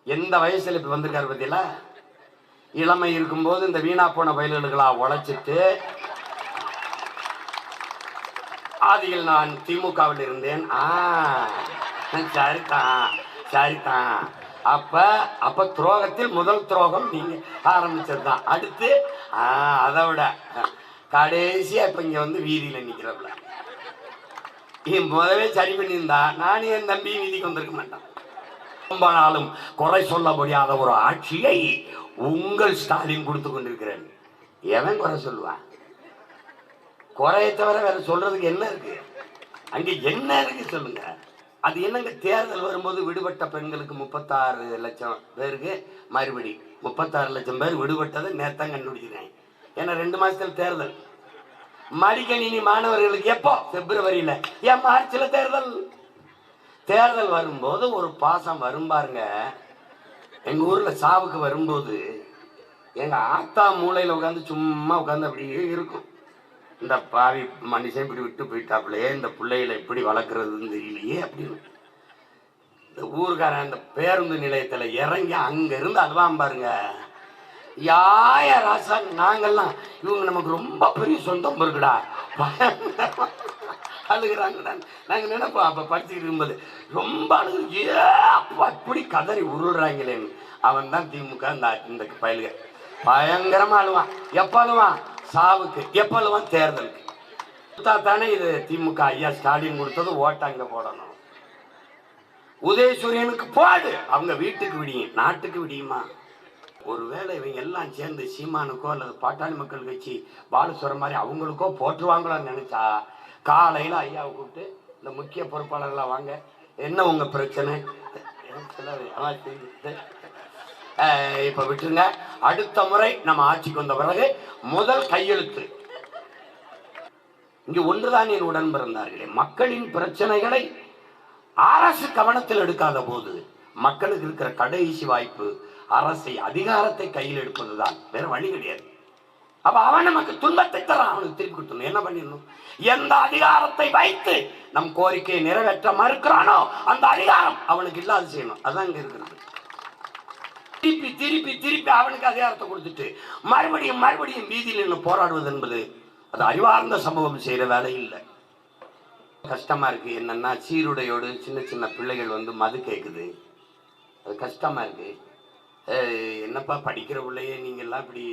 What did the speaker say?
எந்த வயசுல இப்ப வந்திருக்காரு பத்தியில. இளமை இருக்கும்போது இந்த வீணா போன வயல்களா உழைச்சிட்டு ஆதியில் நான் திமுகவில் இருந்தேன். சரிதான் சரிதான். அப்ப துரோகத்தில் முதல் துரோகம் நீங்க ஆரம்பிச்சதுதான். அடுத்து அதை விட கடைசியா இப்ப இங்க வந்து வீதியில நிக்கிறப்பல முதவே சரி பண்ணியிருந்தா நானும் என் தம்பி வீதிக்கு வந்திருக்க மாட்டான். ரொம்ப நாளும் குறை சொல்ல முடியாத ஒரு ஆட்சியை உங்கள் ஸ்டாலின் கொடுத்து கொண்டிருக்கிறேன். எவன் குறை சொல்லுவான்? குறையை தவிர வேற சொல்றதுக்கு என்ன இருக்கு? அங்க என்ன இருக்கு சொல்லுங்க. அது என்னங்க, தேர்தல் வரும்போது விடுபட்ட பெண்களுக்கு 36 லட்சம் பேருக்கு மறுபடி 36 லட்சம் பேர் விடுபட்டதை நேத்தான் கண்டுபிடிக்கிறேன். ஏன்னா 2 மாசத்துல தேர்தல். மடிக்கணினி மாணவர்களுக்கு எப்போ? பிப்ரவரியில. ஏன் மார்ச்ல தேர்தல்? தேர்தல் வரும்போது ஒரு பாசம் வரும் பாருங்க. எங்க ஊர்ல சாவுக்கு வரும்போது எங்க ஆத்தா மூளையில உட்காந்து சும்மா உட்காந்து அப்படியே இருக்கும். இந்த பாவி மனுஷன் இப்படி விட்டு போயிட்டாப்புலையே, இந்த பிள்ளைகளை எப்படி வளர்க்குறதுன்னு தெரியலையே அப்படின்னு. இந்த ஊருக்காரன் அந்த பேருந்து நிலையத்தில் இறங்கி அங்க இருந்து அழுவான் பாருங்க. யாய ராசா, நாங்கெல்லாம் இவங்க நமக்கு ரொம்ப பெரிய சொந்தம் இருக்குடா அழுகிறாங்கடா. நாங்க நினைப்போம் அப்ப படிச்சுக்கிட்டு இருக்கும்போது ரொம்ப அழுகு, அப்பா இப்படி கதறி உருள்றாங்களேன்னு. அவன் தான் திமுக. இந்த பயலுக பயங்கரமா அழுவான். எப்ப அழுவான்? சாவுக்கு. எப்ப அழுவான்? தேர்தலுக்கு. தானே இது திமுக. ஐயா ஸ்டாலின் கொடுத்தது ஓட்டாங்க போடணும். உதயசூரியனுக்கு போடு, அவங்க வீட்டுக்கு விடியும், நாட்டுக்கு விடியுமா? ஒருவேளை இவங்க எல்லாம் சேர்ந்து சீமானுக்கோ அல்லது பாட்டாளி மக்கள் கட்சி பாலசுவர மாதிரி அவங்களுக்கோ போட்டுருவாங்களான்னு நினைச்சா காலையில ஐயாவை கூப்பிட்டு இந்த முக்கிய பொறுப்பாளர்களாக வாங்க, என்ன உங்க பிரச்சனை இப்ப விட்டுருங்க. அடுத்த முறை நம்ம ஆட்சிக்கு வந்த பிறகு முதல் கையெழுத்து இங்க ஒன்றுதான் என் உடன் பிறந்தார்களே, மக்களின் பிரச்சனைகளை அரசு கவனத்தில் எடுக்காத போது மக்களுக்கு இருக்கிற கடைசி வாய்ப்பு அரசை அதிகாரத்தை கையில் எடுப்பதுதான், வேற வழி கிடையாது. அப்ப அவன் நமக்கு துன்பத்தை தரான், அவனுக்கு திருப்பி கொடுத்தணும். என்ன பண்ணிடணும்? எந்த அதிகாரத்தை வைத்து நம் கோரிக்கையை நிறைவேற்ற மறுக்கிறானோ அந்த அதிகாரம் அவனுக்கு இல்லாது செய்யணும். அதான் இங்க இருக்கிறது. திருப்பி திருப்பி திருப்பி அவனுக்கு அதிகாரத்தை கொடுத்துட்டு மறுபடியும் மறுபடியும் வீதியில் நின்று போராடுவது என்பது அது அறிவார்ந்த சமூகம் செய்யற வேலை இல்லை. கஷ்டமா இருக்கு. என்னன்னா சீருடையோடு சின்ன சின்ன பிள்ளைகள் வந்து மது கேட்குது. அது கஷ்டமா இருக்கு. என்னப்பா படிக்கிற பிள்ளையே நீங்க எல்லாம் இப்படி